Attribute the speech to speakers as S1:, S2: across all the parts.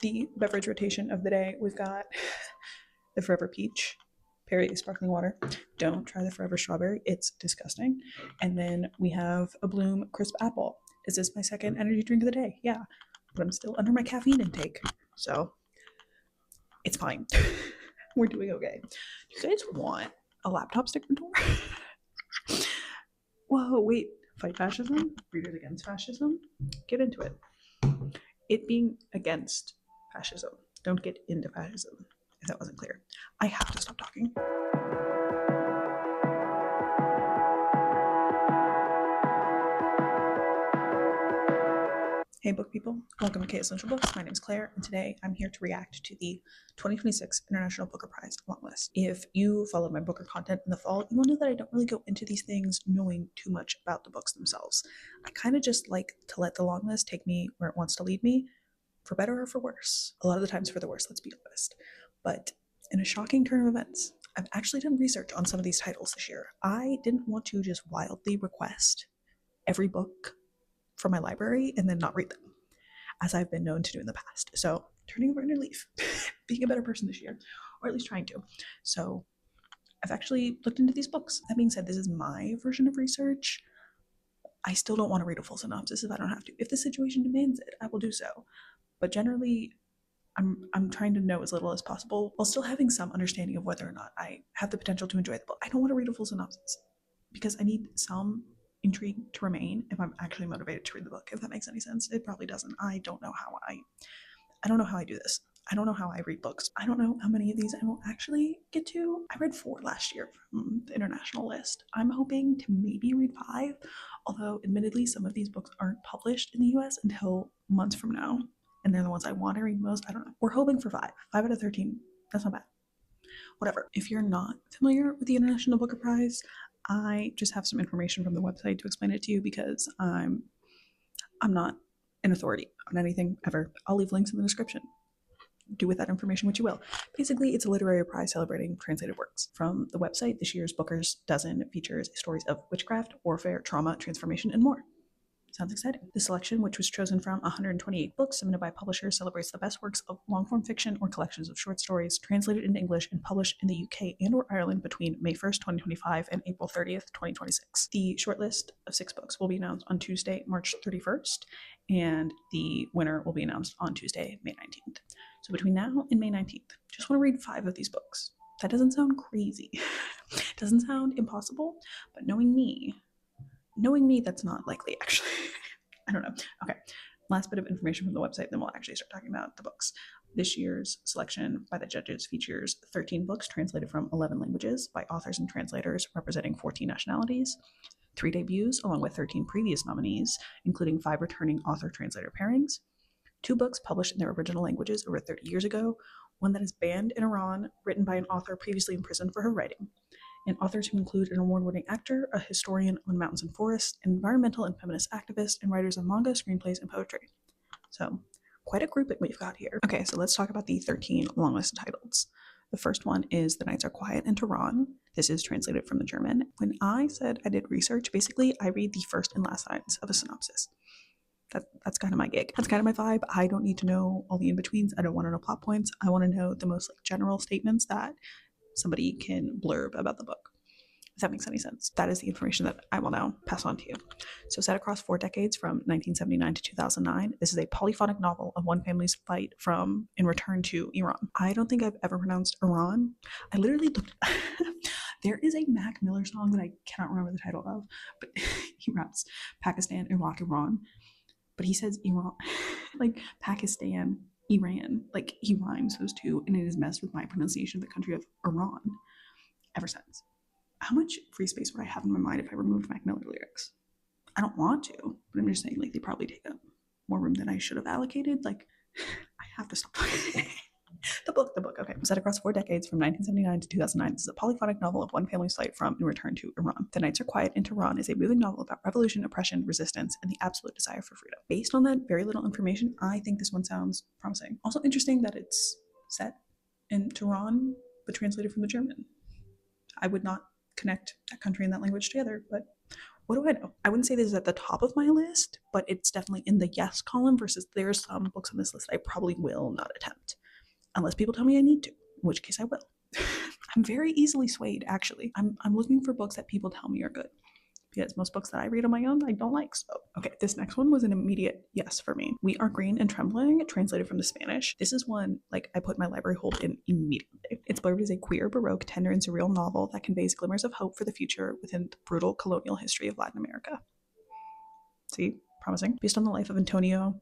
S1: the beverage rotation of the day, we've got the Forever Peach, Perrier sparkling water. Don't try the Forever Strawberry, it's disgusting. And then we have a Bloom Crisp Apple. Is this my second energy drink of the day? Yeah, but I'm still under my caffeine intake, so it's fine. We're doing okay. Do you guys want a laptop sticker tour? Whoa, wait. Fight fascism? Readers against fascism? Get into it. It being against fascism. Don't get into fascism, if that wasn't clear. I have to stop talking. Hey book people, welcome to K Essential Books. My name is Claire, and today I'm here to react to the 2026 International Booker Prize longlist. If you followed my Booker content in the fall, you will know that I don't really go into these things knowing too much about the books themselves. I kind of just like to let the longlist take me where it wants to lead me, for better or for worse. A lot of the times for the worse, let's be honest. But in a shocking turn of events, I've actually done research on some of these titles this year. I didn't want to just wildly request every book from my library and then not read them, as I've been known to do in the past. So turning over a new leaf, being a better person this year, or at least trying to. So I've actually looked into these books. That being said, this is my version of research. I still don't want to read a full synopsis if I don't have to. If the situation demands it, I will do so. But generally, I'm trying to know as little as possible while still having some understanding of whether or not I have the potential to enjoy the book. I don't want to read a full synopsis because I need some intrigue to remain if I'm actually motivated to read the book, if that makes any sense. It probably doesn't. I don't know how I do this. I don't know how I read books. I don't know how many of these I will actually get to. I read 4 last year from the international list. I'm hoping to maybe read 5, although admittedly some of these books aren't published in the US until months from now, and they're the ones I want to read most. I don't know. We're hoping for 5 out of 13. That's not bad. Whatever. If you're not familiar with the International Booker Prize, I just have some information from the website to explain it to you because I'm not an authority on anything ever. I'll leave links in the description. Do with that information what you will. Basically, it's a literary prize celebrating translated works. From the website, this year's Booker's Dozen features stories of witchcraft, warfare, trauma, transformation, and more. Sounds exciting. The selection, which was chosen from 128 books submitted by publishers, celebrates the best works of long-form fiction or collections of short stories translated into English and published in the UK and or Ireland between May 1st, 2025 and April 30th, 2026. The shortlist of 6 books will be announced on Tuesday, March 31st, and the winner will be announced on Tuesday, May 19th. So between now and May 19th, just want to read 5 of these books. That doesn't sound crazy. It doesn't sound impossible, but knowing me, that's not likely, actually. I don't know. Okay, last bit of information from the website, then we'll actually start talking about the books. This year's selection by the judges features 13 books translated from 11 languages by authors and translators representing 14 nationalities, 3 debuts along with 13 previous nominees, including 5 returning author-translator pairings, 2 books published in their original languages over 30 years ago, one that is banned in Iran, written by an author previously imprisoned for her writing, and authors who include an award-winning actor, a historian on mountains and forests, an environmental and feminist activist, and writers of manga, screenplays, and poetry. So, quite a grouping we've got here. Okay, so let's talk about the 13 long-listed titles. The first one is The Nights Are Quiet in Tehran. This is translated from the German. When I said I did research, basically I read the first and last lines of a synopsis. That's kind of my gig. That's kind of my vibe. I don't need to know all the in-betweens. I don't want to know plot points. I want to know the most general statements that somebody can blurb about the book, if that makes any sense. That is the information that I will now pass on to you. So set across 4 decades from 1979 to 2009, this is a polyphonic novel of one family's fight from and return to Iran. I don't think I've ever pronounced Iran. I literally looked there is a Mac Miller song that I cannot remember the title of, but he raps Pakistan, Iraq, Iran, but he says Iran like Pakistan, Iran, like he rhymes those two, and it has messed with my pronunciation of the country of Iran ever since. How much free space would I have in my mind if I removed Mac Miller lyrics? I don't want to, but I'm just saying, like, they probably take up more room than I should have allocated. Like, I have to stop talking. The book, okay. Set across 4 decades from 1979 to 2009, this is a polyphonic novel of one family's flight from and return to Iran. The Nights Are Quiet in Tehran is a moving novel about revolution, oppression, resistance, and the absolute desire for freedom. Based on that very little information, I think this one sounds promising. Also interesting that it's set in Tehran, but translated from the German. I would not connect that country and that language together, but what do I know? I wouldn't say this is at the top of my list, but it's definitely in the yes column versus there's some books on this list I probably will not attempt. Unless people tell me I need to, in which case I will. I'm very easily swayed, actually. I'm looking for books that people tell me are good, because most books that I read on my own I don't like. So, okay, this next one was an immediate yes for me. We Are Green and Trembling, translated from the Spanish. This is one, like, I put my library hold in immediately. It's blurred as a queer, baroque, tender, and surreal novel that conveys glimmers of hope for the future within the brutal colonial history of Latin America. See? Promising. Based on the life of Antonio,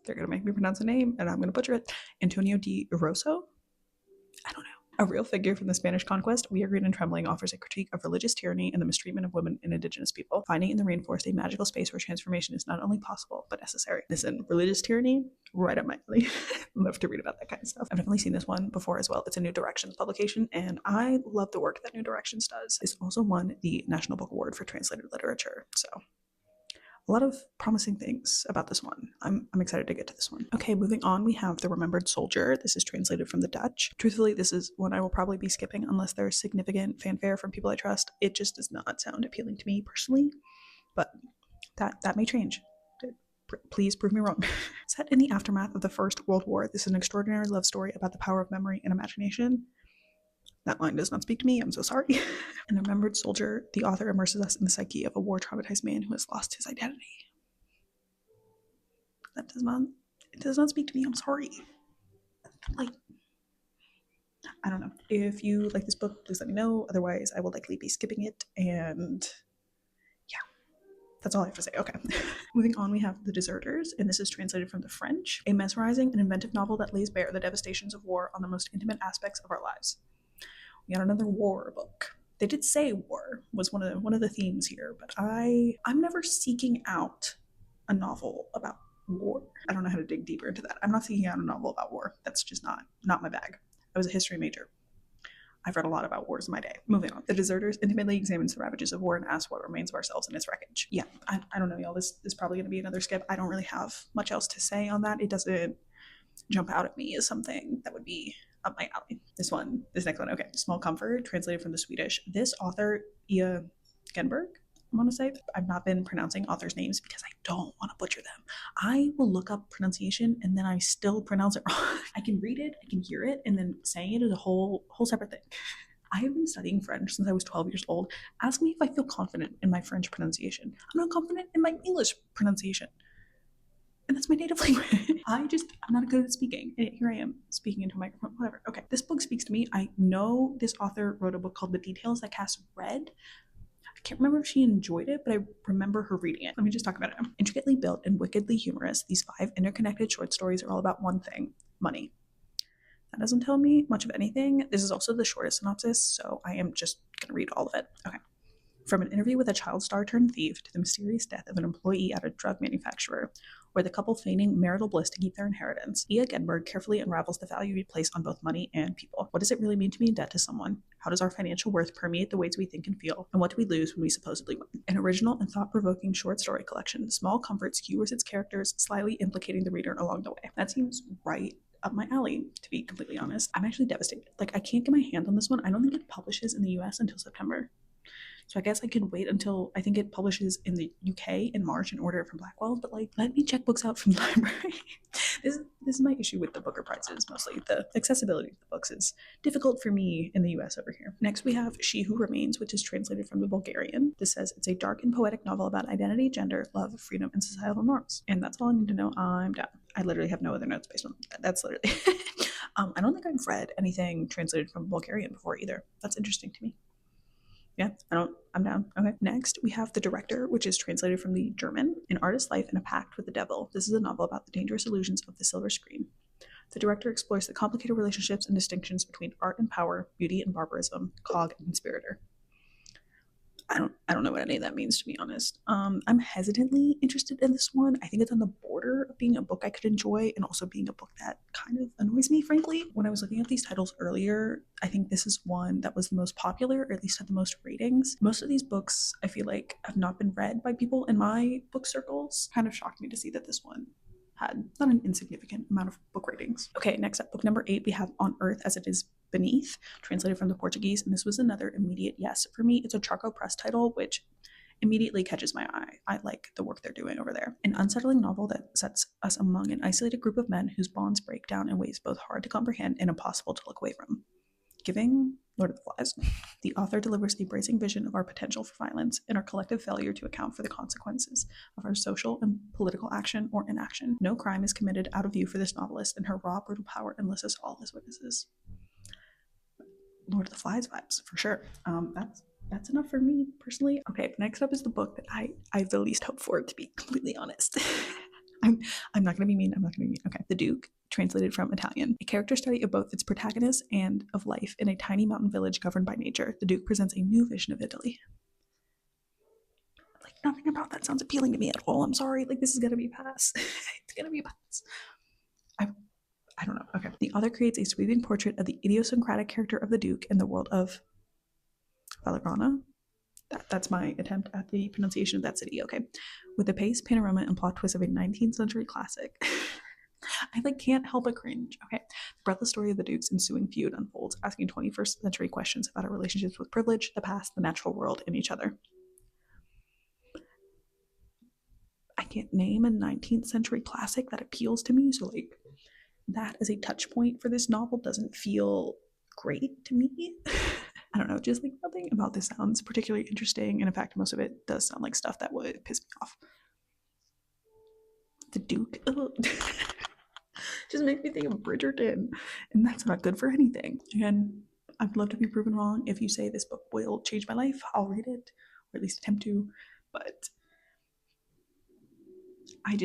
S1: they're going to make me pronounce a name, and I'm going to butcher it, Antonio de Rosso? I don't know. A real figure from the Spanish conquest, We Are Green and Trembling offers a critique of religious tyranny and the mistreatment of women and indigenous people, finding in the rainforest a magical space where transformation is not only possible, but necessary. Listen, religious tyranny, right up my alley. Love to read about that kind of stuff. I've definitely seen this one before as well. It's a New Directions publication, and I love the work that New Directions does. It's also won the National Book Award for Translated Literature, so a lot of promising things about this one. I'm excited to get to this one. Okay, moving on, we have The Remembered Soldier. This is translated from the Dutch. Truthfully, this is one I will probably be skipping unless there's significant fanfare from people I trust. It just does not sound appealing to me personally, but that may change. Please prove me wrong. Set in the aftermath of the First World War, this is an extraordinary love story about the power of memory and imagination. That line does not speak to me. I'm so sorry. In The Remembered Soldier, the author immerses us in the psyche of a war-traumatized man who has lost his identity. It does not speak to me. I'm sorry. Like, I don't know. If you like this book, please let me know. Otherwise, I will likely be skipping it. And yeah, that's all I have to say. Okay. Moving on, we have The Deserters, and this is translated from the French. A mesmerizing and inventive novel that lays bare the devastations of war on the most intimate aspects of our lives. We got another war book. They did say war was one of the themes here, but I'm never seeking out a novel about war. I don't know how to dig deeper into that. I'm not seeking out a novel about war. That's just not my bag. I was a history major. I've read a lot about wars in my day. Moving on. The Deserters intimately examines the ravages of war and asks what remains of ourselves in its wreckage. Yeah, I don't know, y'all. This is probably going to be another skip. I don't really have much else to say on that. It doesn't jump out at me as something that would be up my alley. This next one, okay. Small Comfort, translated from the Swedish. This author, Genberg, I want to say. I've not been pronouncing authors' names because I don't want to butcher them. I will look up pronunciation and then I still pronounce it wrong. I can read it, I can hear it, and then saying it is a whole separate thing. I have been studying French since I was 12 years old. Ask me if I feel confident in my French pronunciation. I'm not confident in my English pronunciation. And that's my native language. I'm not good at speaking. And here I am speaking into a microphone, whatever. Okay, this book speaks to me. I know this author wrote a book called The Details That Cast Red. I can't remember if she enjoyed it, but I remember her reading it. Let me just talk about it. Intricately built and wickedly humorous, these 5 interconnected short stories are all about one thing: money. That doesn't tell me much of anything. This is also the shortest synopsis, so I am just going to read all of it. Okay. From an interview with a child star turned thief to the mysterious death of an employee at a drug manufacturer, or the couple feigning marital bliss to keep their inheritance, Ia Genberg carefully unravels the value we place on both money and people. What does it really mean to be in debt to someone? How does our financial worth permeate the ways we think and feel? And what do we lose when we supposedly win? An original and thought-provoking short story collection, Small Comfort skewers its characters, slyly implicating the reader along the way. That seems right up my alley, to be completely honest. I'm actually devastated. Like, I can't get my hand on this one. I don't think it publishes in the US until September. So I guess I could wait until, I think it publishes in the UK in March and order it from Blackwell, but like, let me check books out from the library. This is my issue with the Booker prizes, mostly. The accessibility of the books is difficult for me in the US over here. Next we have She Who Remains, which is translated from the Bulgarian. This says it's a dark and poetic novel about identity, gender, love, freedom, and societal norms. And that's all I need to know. I'm down. I literally have no other notes based on that. That's literally I don't think I've read anything translated from Bulgarian before either. That's interesting to me. Yeah, I'm down. Okay. Next, we have The Director, which is translated from the German. An Artist's Life in a Pact with the Devil. This is a novel about the dangerous illusions of the silver screen. The Director explores the complicated relationships and distinctions between art and power, beauty and barbarism, cog and conspirator. I don't know what any of that means, to be honest. I'm hesitantly interested in this one. I think it's on the border of being a book I could enjoy and also being a book that kind of annoys me, frankly. When I was looking at these titles earlier, I think this is one that was the most popular, or at least had the most ratings. Most of these books, I feel like, have not been read by people in my book circles. Kind of shocked me to see that this one had not an insignificant amount of book ratings. Okay, next up, book number 8, we have On Earth as It Is Beneath, translated from the Portuguese, and this was another immediate yes for me. It's a charcoal press title, which immediately catches my eye. I like the work they're doing over there. An unsettling novel that sets us among an isolated group of men whose bonds break down in ways both hard to comprehend and impossible to look away from. Giving Lord of the Flies, the author delivers a bracing vision of our potential for violence and our collective failure to account for the consequences of our social and political action or inaction. No crime is committed out of view for this novelist, and her raw, brutal power enlists us all as witnesses. Lord of the Flies vibes, for sure. That's enough for me personally. Okay, next up is the book that I have the least hope for, to be completely honest. I'm not gonna be mean. Okay, The Duke, translated from Italian. A character study of both its protagonists and of life in a tiny mountain village governed by nature. The Duke presents a new vision of Italy. Like, nothing about that sounds appealing to me at all. I'm sorry. Like, this is gonna be a pass. It's gonna be a pass. I don't know. Okay. The author creates a sweeping portrait of the idiosyncratic character of the Duke in the world of Valgrana. That's my attempt at the pronunciation of that city. Okay. With the pace, panorama, and plot twist of a 19th century classic. I can't help but cringe. Okay. The breathless story of the Duke's ensuing feud unfolds, asking 21st century questions about our relationships with privilege, the past, the natural world, and each other. I can't name a 19th century classic that appeals to me, so that as a touch point for this novel doesn't feel great to me. I don't know, just nothing about this sounds particularly interesting, and in fact most of it does sound like stuff that would piss me off. The Duke just makes me think of Bridgerton, and that's not good for anything. Again, I'd love to be proven wrong. If you say this book will change my life, I'll read it, or at least attempt to, but I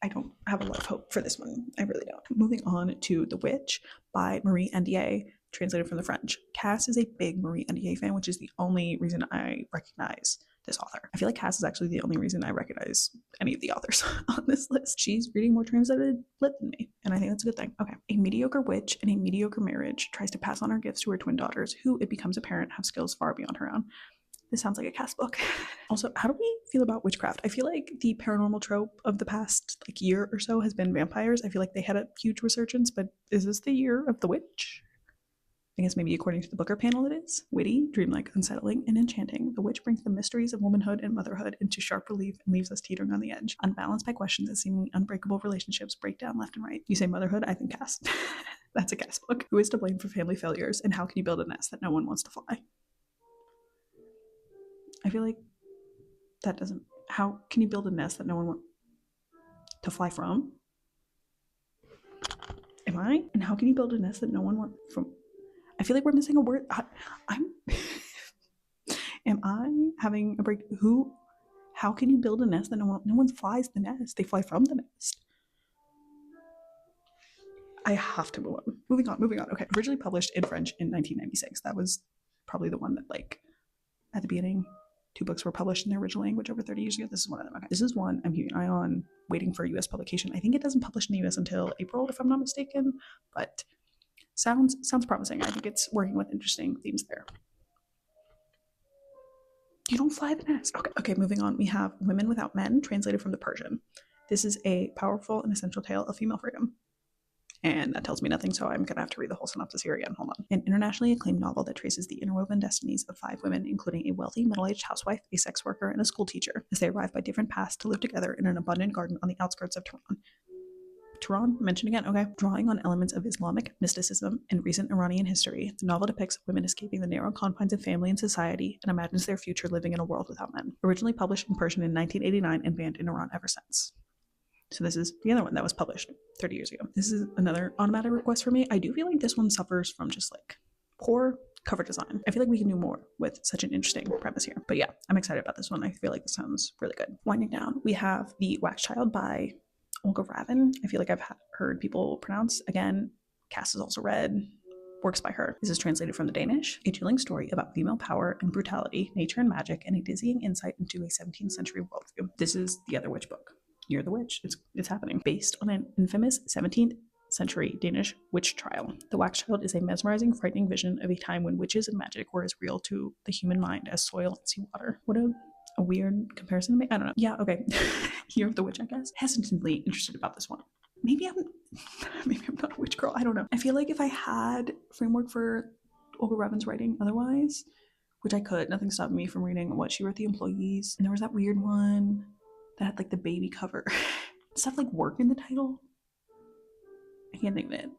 S1: don't have a lot of hope for this one. I really don't. Moving on to The Witch by Marie Ndiaye, translated from the French. Cass is a big Marie Ndiaye fan, which is the only reason I recognize this author. I feel like Cass is actually the only reason I recognize any of the authors on this list. She's reading more translated lit than me, and I think that's a good thing. Okay. A mediocre witch in a mediocre marriage tries to pass on her gifts to her twin daughters, who, it becomes apparent, have skills far beyond her own. This sounds like a Cass book. Also, how do we feel about witchcraft? I feel like the paranormal trope of the past year or so has been vampires. I feel like they had a huge resurgence, but is this the year of the witch? I guess maybe according to the Booker panel it is. Witty, dreamlike, unsettling, and enchanting, the witch brings the mysteries of womanhood and motherhood into sharp relief and leaves us teetering on the edge, unbalanced by questions that seemingly unbreakable relationships break down left and right. You say motherhood, I think Cass. That's a Cass book. Who is to blame for family failures, and how can you build a nest that no one wants to fly? I feel like that doesn't. How can you build a nest that no one wants to fly from? Am I? And how can you build a nest that no one wants from? I feel like we're missing a word. I'm. Am I having a break? Who? How can you build a nest that no one flies the nest? They fly from the nest. I have to move on. Moving on. Okay. Originally published in French in 1996. That was probably the one that at the beginning. 2 books were published in their original language over 30 years ago. This is one of them. Okay. This is one I'm keeping an eye on, waiting for US publication. I think it doesn't publish in the US until April, if I'm not mistaken, but sounds promising. I think it's working with interesting themes there. You don't fly the nest. Okay, moving on. We have Women Without Men, translated from the Persian. This is a powerful and essential tale of female freedom. And that tells me nothing, so I'm going to have to read the whole synopsis here again. Hold on. An internationally acclaimed novel that traces the interwoven destinies of 5 women, including a wealthy, middle-aged housewife, a sex worker, and a school teacher, as they arrive by different paths to live together in an abundant garden on the outskirts of Tehran. Tehran, mentioned again, okay. Drawing on elements of Islamic mysticism and recent Iranian history, the novel depicts women escaping the narrow confines of family and society and imagines their future living in a world without men. Originally published in Persian in 1989 and banned in Iran ever since. So this is the other one that was published 30 years ago. This is another automatic request for me. I do feel like this one suffers from just poor cover design. I feel like we can do more with such an interesting premise here. But yeah, I'm excited about this one. I feel like this sounds really good. Winding down, we have The Wax Child by Olga Ravin. I feel like I've heard people pronounce. Again, Cass is also read. Works by her. This is translated from the Danish. A chilling story about female power and brutality, nature and magic, and a dizzying insight into a 17th century worldview. This is the other witch book. You're the Witch. It's happening. Based on an infamous 17th century Danish witch trial. The Wax Child is a mesmerizing, frightening vision of a time when witches and magic were as real to the human mind as soil and seawater. What a weird comparison to make. I don't know. Yeah, okay. You're the Witch, I guess. Hesitantly interested about this one. Maybe I'm not a witch girl, I don't know. I feel like if I had framework for Olga Revin's writing otherwise, which I could, nothing stopped me from reading what she wrote the employees. And there was that weird one that had like the baby cover. Stuff like work in the title. I can't think of it.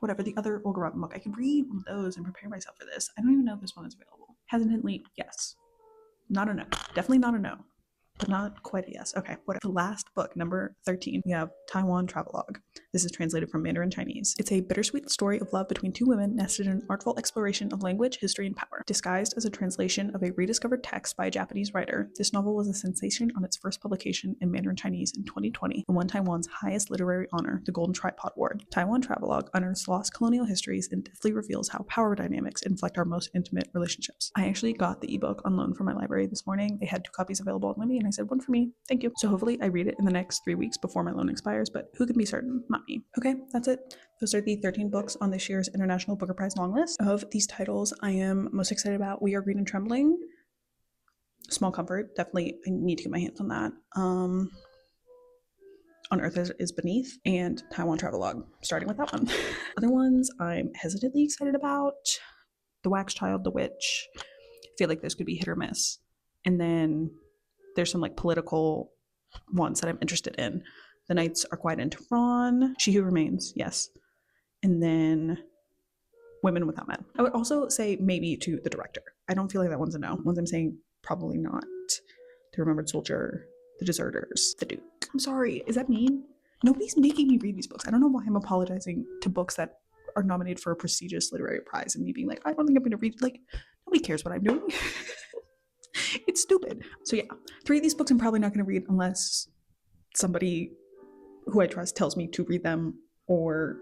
S1: Whatever, the other Olga Revin book. I could read one of those and prepare myself for this. I don't even know if this one is available. Hesitantly, yes. Not a no. Definitely not a no. But not quite a yes. Okay, whatever. The last book, number 13, we have Taiwan Travelogue. This is translated from Mandarin Chinese. It's a bittersweet story of love between two women nested in an artful exploration of language, history, and power. Disguised as a translation of a rediscovered text by a Japanese writer, this novel was a sensation on its first publication in Mandarin Chinese in 2020 and won Taiwan's highest literary honor, the Golden Tripod Award. Taiwan Travelogue unearths lost colonial histories and deftly reveals how power dynamics inflect our most intimate relationships. I actually got the ebook on loan from my library this morning. They had 2 copies available on Libby, and I said, one for me. Thank you. So hopefully I read it in the next 3 weeks before my loan expires, but who can be certain? Not me. Okay, that's it. Those are the 13 books on this year's International Booker Prize long list. Of these titles, I am most excited about We Are Green and Trembling. Small Comfort. Definitely, I need to get my hands on that. On Earth is Beneath, and Taiwan Travelogue, starting with that one. Other ones I'm hesitantly excited about. The Wax Child, The Witch. I feel like this could be hit or miss. And then there's some like political ones that I'm interested in. The Nights Are Quiet in Tehran, She Who Remains, yes. And then Women Without Men. I would also say maybe to the director. I don't feel like that one's a no. Ones I'm saying probably not. The Remembered Soldier, The Deserters, The Duke. I'm sorry, is that mean? Nobody's making me read these books. I don't know why I'm apologizing to books that are nominated for a prestigious literary prize and me being like, I don't think I'm going to read. Like, nobody cares what I'm doing. It's stupid. So yeah, 3 of these books I'm probably not going to read unless somebody who I trust tells me to read them, or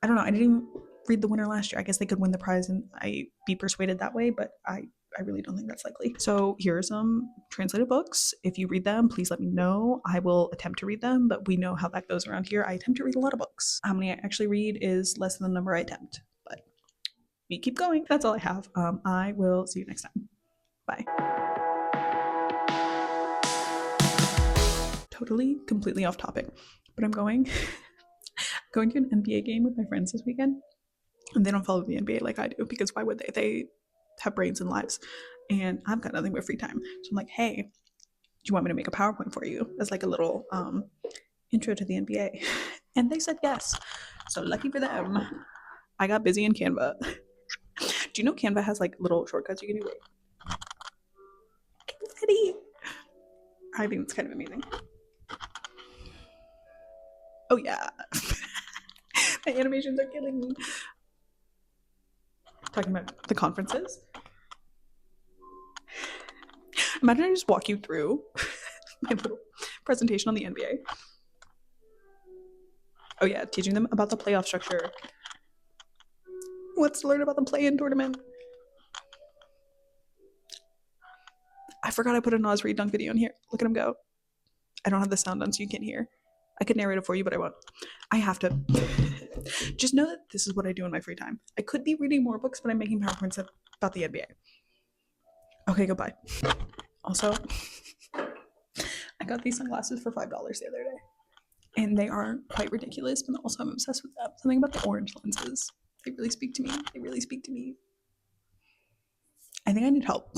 S1: I don't know. I didn't even read the winner last year. I guess they could win the prize and I be persuaded that way, but I really don't think that's likely. So here are some translated books. If you read them, please let me know. I will attempt to read them, but we know how that goes around here. I attempt to read a lot of books. How many I actually read is less than the number I attempt, but we keep going. That's all I have. I will see you next time. Bye. Totally, completely off topic, but I'm going to an NBA game with my friends this weekend, and they don't follow the NBA like I do, because why would they? They have brains and lives, and I've got nothing but free time. So I'm like, hey, do you want me to make a PowerPoint for you as like a little intro to the NBA? And they said yes. So lucky for them. I got busy in Canva. Do you know Canva has like little shortcuts you can do? I think it's kind of amazing. Oh yeah. My animations are killing me. Talking about the conferences. Imagine I just walk you through my little presentation on the NBA. Oh yeah, teaching them about the playoff structure. What's to learn about the play-in tournament. I forgot I put a Nas Reed dunk video in here. Look at him go. I don't have the sound on so you can't hear. I could narrate it for you, but I won't. I have to. Just know that this is what I do in my free time. I could be reading more books, but I'm making PowerPoints about the NBA. Okay, goodbye. Also, I got these sunglasses for $5 the other day. And they are quite ridiculous, but also I'm obsessed with them. Something about the orange lenses. They really speak to me. They really speak to me. I think I need help.